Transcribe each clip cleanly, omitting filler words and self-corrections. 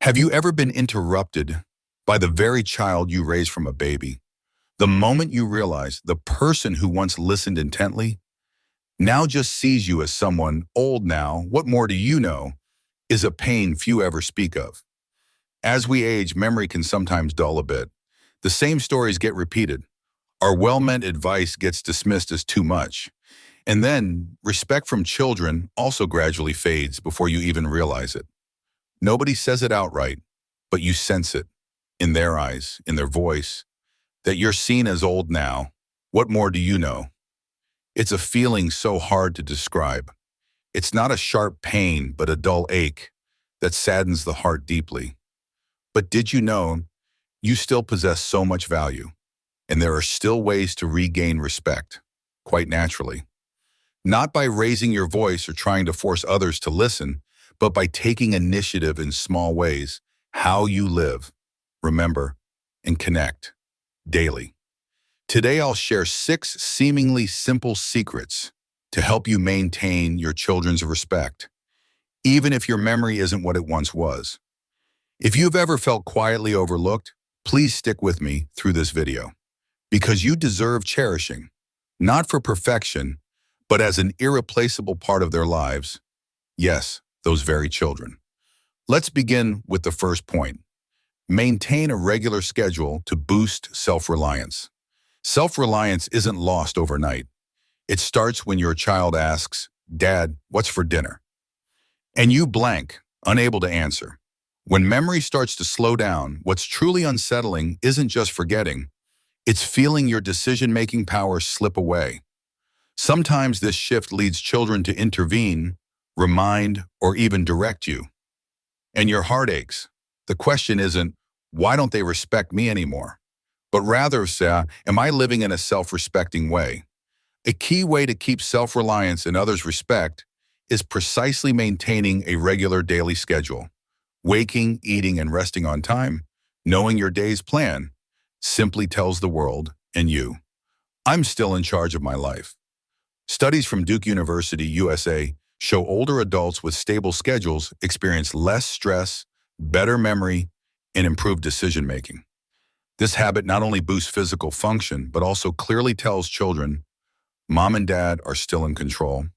Have you ever been interrupted by the very child you raised from a baby? The moment you realize the person who once listened intently now just sees you as someone old now, what more do you know, is a pain few ever speak of. As we age, memory can sometimes dull a bit. The same stories get repeated. Our well-meant advice gets dismissed as too much. And then respect from children also gradually fades before you even realize it. Nobody says it outright, but you sense it in their eyes, in their voice, that you're seen as old now. What more do you know? It's a feeling so hard to describe. It's not a sharp pain, but a dull ache that saddens the heart deeply. But did you know you still possess so much value, and there are still ways to regain respect, quite naturally. Not by raising your voice or trying to force others to listen, but by taking initiative in small ways, how you live, remember, and connect daily. Today, I'll share 6 seemingly simple secrets to help you maintain your children's respect, even if your memory isn't what it once was. If you've ever felt quietly overlooked, please stick with me through this video, because you deserve cherishing, not for perfection, but as an irreplaceable part of their lives. Yes, those very children. Let's begin with the first point. Maintain a regular schedule to boost self-reliance. Self-reliance isn't lost overnight. It starts when your child asks, "Dad, what's for dinner?" And you blank, unable to answer. When memory starts to slow down, what's truly unsettling isn't just forgetting. It's feeling your decision-making power slip away. Sometimes this shift leads children to intervene, remind, or even direct you. And your heart aches. The question isn't, why don't they respect me anymore? But rather, say, am I living in a self-respecting way? A key way to keep self-reliance and others' respect is precisely maintaining a regular daily schedule. Waking, eating, and resting on time, knowing your day's plan, simply tells the world, and you, I'm still in charge of my life. Studies from Duke University, USA, show older adults with stable schedules experience less stress, better memory, and improved decision-making. This habit not only boosts physical function, but also clearly tells children, Mom and Dad are still in control.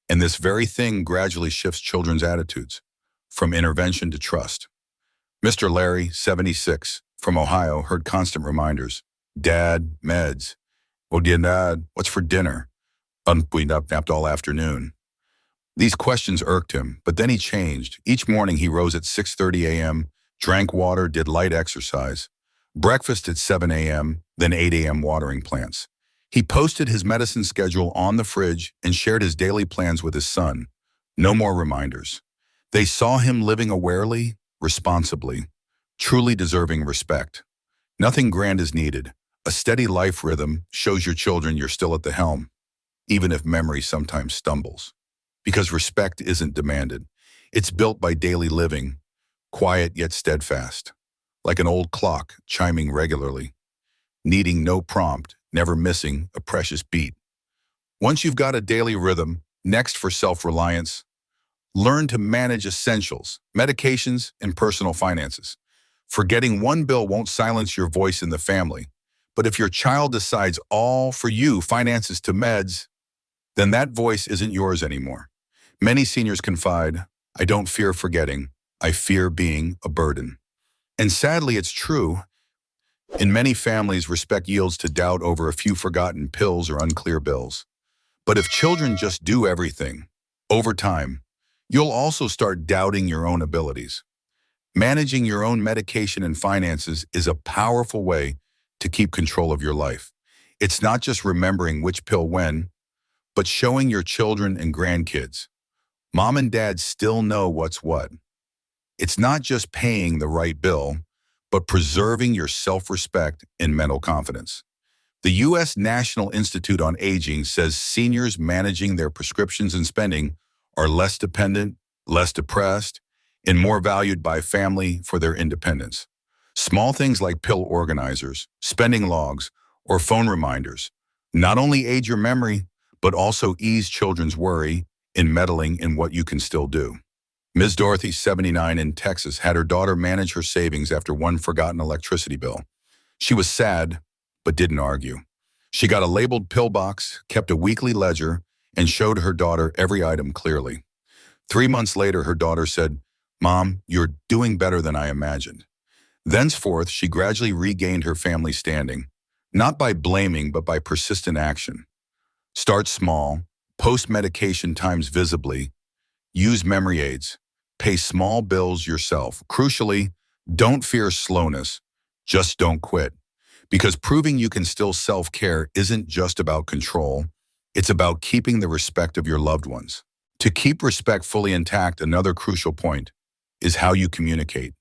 And this very thing gradually shifts children's attitudes, from intervention to trust. Mr. Larry, 76, from Ohio, heard constant reminders. Dad, meds. Oh, dear Dad, what's for dinner? We napped all afternoon. These questions irked him, but then he changed. Each morning he rose at 6:30 a.m., drank water, did light exercise. Breakfast at 7 a.m., then 8 a.m. watering plants. He posted his medicine schedule on the fridge and shared his daily plans with his son. No more reminders. They saw him living awarely, responsibly, truly deserving respect. Nothing grand is needed. A steady life rhythm shows your children you're still at the helm, even if memory sometimes stumbles. Because respect isn't demanded. It's built by daily living, quiet yet steadfast, like an old clock chiming regularly, needing no prompt, never missing a precious beat. Once you've got a daily rhythm, next for self-reliance, learn to manage essentials, medications, and personal finances. Forgetting one bill won't silence your voice in the family, but if your child decides all for you, finances to meds, then that voice isn't yours anymore. Many seniors confide, I don't fear forgetting, I fear being a burden. And sadly, it's true. In many families, respect yields to doubt over a few forgotten pills or unclear bills. But if children just do everything, over time, you'll also start doubting your own abilities. Managing your own medication and finances is a powerful way to keep control of your life. It's not just remembering which pill when, but showing your children and grandkids, Mom and Dad still know what's what. It's not just paying the right bill, but preserving your self-respect and mental confidence. The U.S. National Institute on Aging says seniors managing their prescriptions and spending are less dependent, less depressed, and more valued by family for their independence. Small things like pill organizers, spending logs, or phone reminders not only aid your memory, but also ease children's worry in meddling in what you can still do. Ms. Dorothy, 79, in Texas, had her daughter manage her savings after one forgotten electricity bill. She was sad, but didn't argue. She got a labeled pillbox, kept a weekly ledger, and showed her daughter every item clearly. 3 months later, her daughter said, "Mom, you're doing better than I imagined." Thenceforth, she gradually regained her family standing, not by blaming, but by persistent action. Start small, post medication times visibly, use memory aids, pay small bills yourself. Crucially, don't fear slowness, just don't quit. Because proving you can still self-care isn't just about control, it's about keeping the respect of your loved ones. To keep respect fully intact, another crucial point is how you communicate.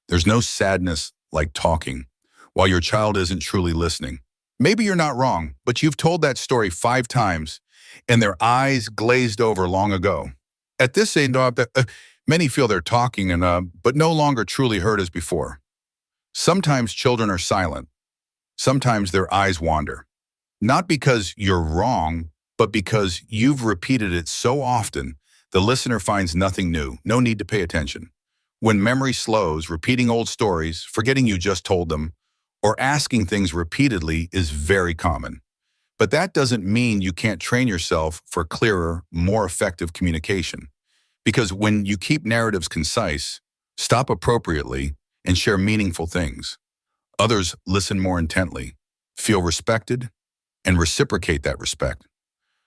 There's no sadness like talking while your child isn't truly listening. Maybe you're not wrong, but you've told that story 5 times and their eyes glazed over long ago. At this age, many feel they're talking but no longer truly heard as before. Sometimes children are silent. Sometimes their eyes wander. Not because you're wrong, but because you've repeated it so often, the listener finds nothing new, no need to pay attention. When memory slows, repeating old stories, forgetting you just told them, or asking things repeatedly is very common. But that doesn't mean you can't train yourself for clearer, more effective communication. Because when you keep narratives concise, stop appropriately, and share meaningful things, others listen more intently, feel respected, and reciprocate that respect.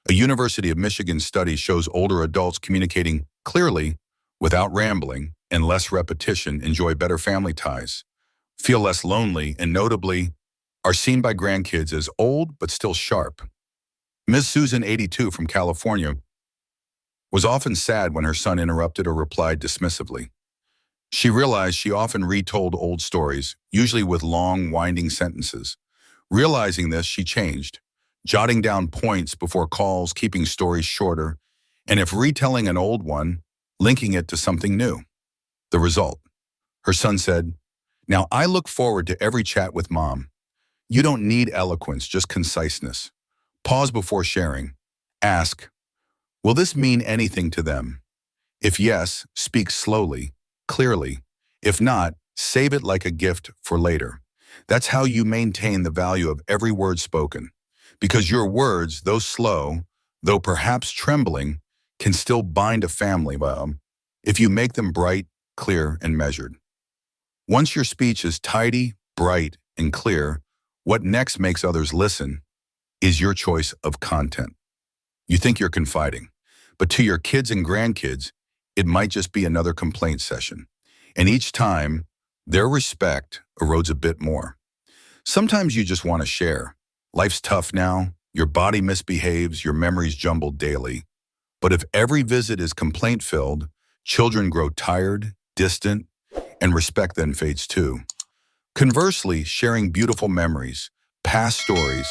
A University of Michigan study shows older adults communicating clearly, without rambling, and less repetition enjoy better family ties, feel less lonely, and notably, are seen by grandkids as old but still sharp. Ms. Susan, 82, from California, was often sad when her son interrupted or replied dismissively. She realized she often retold old stories, usually with long, winding sentences. Realizing this, she changed, jotting down points before calls, keeping stories shorter, and if retelling an old one, linking it to something new. The result: her son said, "Now I look forward to every chat with Mom. You don't need eloquence, just conciseness. Pause before sharing. Ask, will this mean anything to them? If yes, speak slowly, clearly. If not, save it like a gift for later." That's how you maintain the value of every word spoken. Because your words, though slow, though perhaps trembling, can still bind a family if you make them bright, clear, and measured. Once your speech is tidy, bright, and clear, what next makes others listen is your choice of content. You think you're confiding, but to your kids and grandkids, it might just be another complaint session. And each time, their respect erodes a bit more. Sometimes you just want to share. Life's tough now, your body misbehaves, your memories jumbled daily. But if every visit is complaint-filled, children grow tired, distant, and respect then fades too. Conversely, sharing beautiful memories, past stories,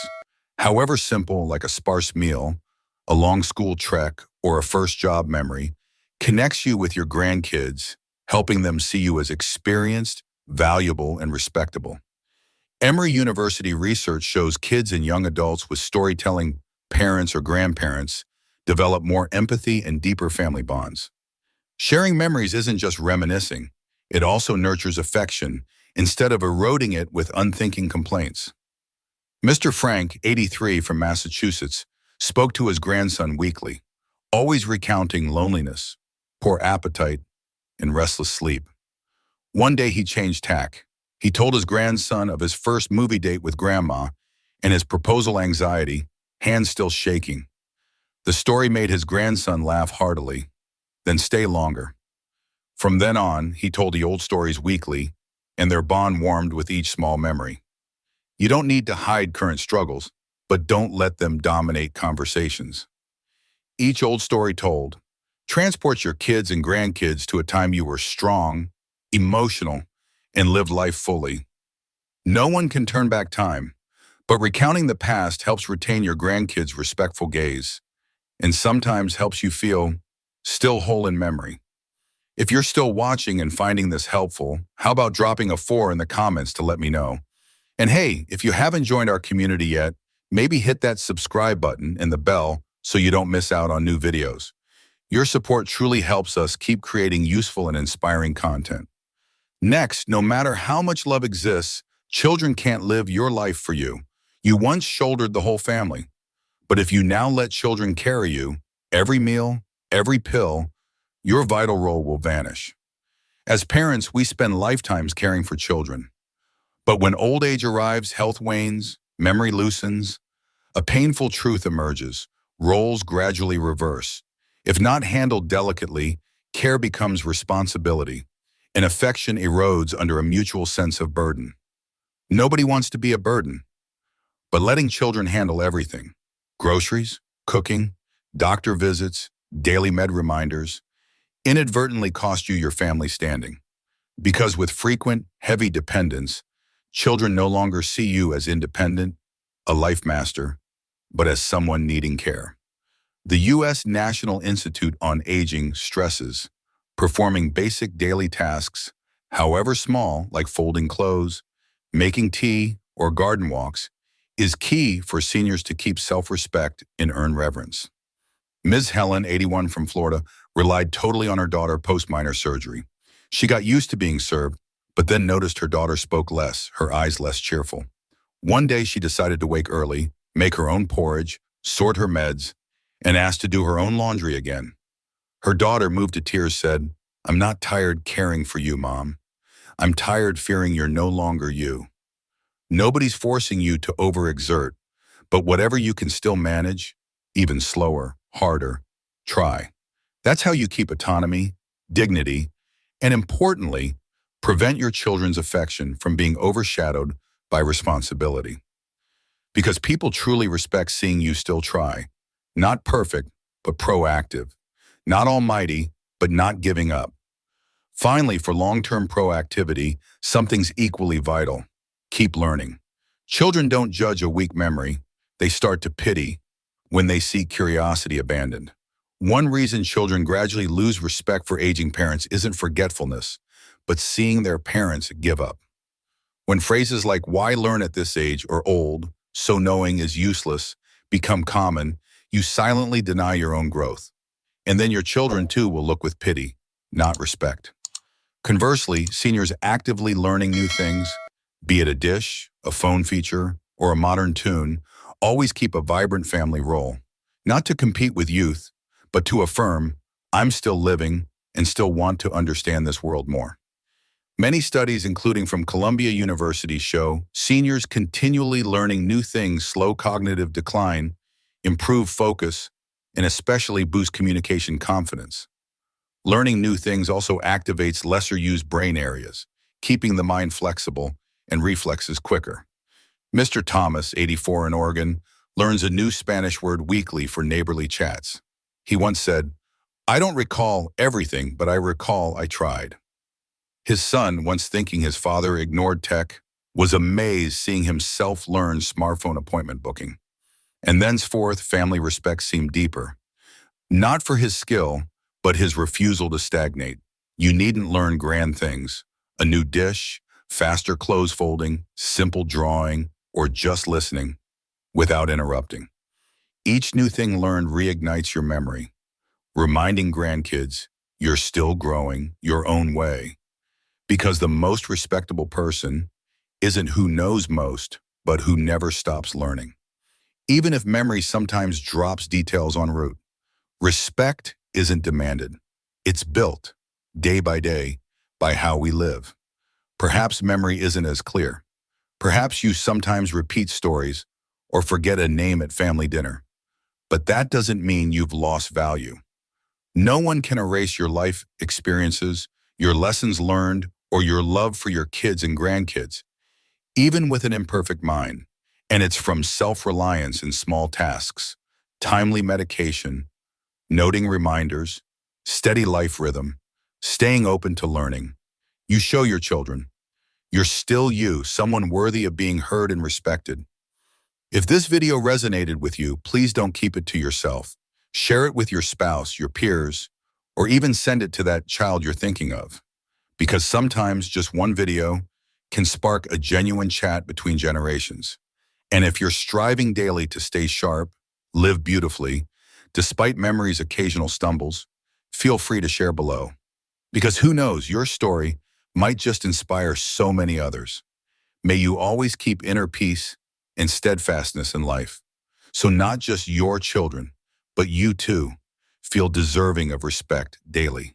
however simple, like a sparse meal, a long school trek, or a first job memory, connects you with your grandkids, helping them see you as experienced, valuable, and respectable. Emory University research shows kids and young adults with storytelling parents or grandparents develop more empathy and deeper family bonds. Sharing memories isn't just reminiscing, it also nurtures affection instead of eroding it with unthinking complaints. Mr. Frank, 83, from Massachusetts, spoke to his grandson weekly, always recounting loneliness, poor appetite, and restless sleep. One day he changed tack. He told his grandson of his first movie date with grandma and his proposal anxiety, hands still shaking. The story made his grandson laugh heartily, then stay longer. From then on, he told the old stories weekly, and their bond warmed with each small memory. You don't need to hide current struggles, but don't let them dominate conversations. Each old story told, transport your kids and grandkids to a time you were strong, emotional, and lived life fully. No one can turn back time, but recounting the past helps retain your grandkids' respectful gaze, and sometimes helps you feel still whole in memory. If you're still watching and finding this helpful, how about dropping a 4 in the comments to let me know? And hey, if you haven't joined our community yet, maybe hit that subscribe button and the bell so you don't miss out on new videos. Your support truly helps us keep creating useful and inspiring content. Next, no matter how much love exists, children can't live your life for you. You once shouldered the whole family. But if you now let children carry you, every meal, every pill, your vital role will vanish. As parents, we spend lifetimes caring for children. But when old age arrives, health wanes, memory loosens, a painful truth emerges. Roles gradually reverse. If not handled delicately, care becomes responsibility, and affection erodes under a mutual sense of burden. Nobody wants to be a burden, but letting children handle everything, groceries, cooking, doctor visits, daily med reminders, inadvertently cost you your family standing. Because with frequent, heavy dependence, children no longer see you as independent, a life master, but as someone needing care. The U.S. National Institute on Aging stresses performing basic daily tasks, however small, like folding clothes, making tea, or garden walks, is key for seniors to keep self-respect and earn reverence. Ms. Helen, 81 from Florida, relied totally on her daughter post-minor surgery. She got used to being served, but then noticed her daughter spoke less, her eyes less cheerful. One day she decided to wake early, make her own porridge, sort her meds, and asked to do her own laundry again. Her daughter, moved to tears, said, "I'm not tired caring for you, Mom. I'm tired fearing you're no longer you." Nobody's forcing you to overexert, but whatever you can still manage, even slower, harder, try. That's how you keep autonomy, dignity, and importantly, prevent your children's affection from being overshadowed by responsibility. Because people truly respect seeing you still try. Not perfect, but proactive. Not almighty, but not giving up. Finally, for long-term proactivity, something's equally vital. Keep learning. Children don't judge a weak memory. They start to pity when they see curiosity abandoned. One reason children gradually lose respect for aging parents isn't forgetfulness, but seeing their parents give up. When phrases like "why learn at this age" or "old, so knowing is useless" become common, you silently deny your own growth. And then your children too will look with pity, not respect. Conversely, seniors actively learning new things, be it a dish, a phone feature, or a modern tune, always keep a vibrant family role. Not to compete with youth, but to affirm, "I'm still living and still want to understand this world more." Many studies, including from Columbia University, show seniors continually learning new things slow cognitive decline, improve focus, and especially boost communication confidence. Learning new things also activates lesser-used brain areas, keeping the mind flexible and reflexes quicker. Mr. Thomas, 84 in Oregon, learns a new Spanish word weekly for neighborly chats. He once said, "I don't recall everything, but I recall I tried." His son, once thinking his father ignored tech, was amazed seeing him self-learn smartphone appointment booking. And thenceforth, family respect seemed deeper. Not for his skill, but his refusal to stagnate. You needn't learn grand things. A new dish, faster clothes folding, simple drawing, or just listening without interrupting. Each new thing learned reignites your memory, reminding grandkids you're still growing your own way. Because the most respectable person isn't who knows most, but who never stops learning. Even if memory sometimes drops details en route, respect isn't demanded. It's built, day by day, by how we live. Perhaps memory isn't as clear. Perhaps you sometimes repeat stories or forget a name at family dinner. But that doesn't mean you've lost value. No one can erase your life experiences, your lessons learned, or your love for your kids and grandkids, even with an imperfect mind. And it's from self-reliance in small tasks, timely medication, noting reminders, steady life rhythm, staying open to learning. You show your children you're still you, someone worthy of being heard and respected. If this video resonated with you, please don't keep it to yourself. Share it with your spouse, your peers, or even send it to that child you're thinking of. Because sometimes just one video can spark a genuine chat between generations. And if you're striving daily to stay sharp, live beautifully, despite memory's occasional stumbles, feel free to share below. Because who knows, your story might just inspire so many others. May you always keep inner peace and steadfastness in life. So not just your children, but you too, feel deserving of respect daily.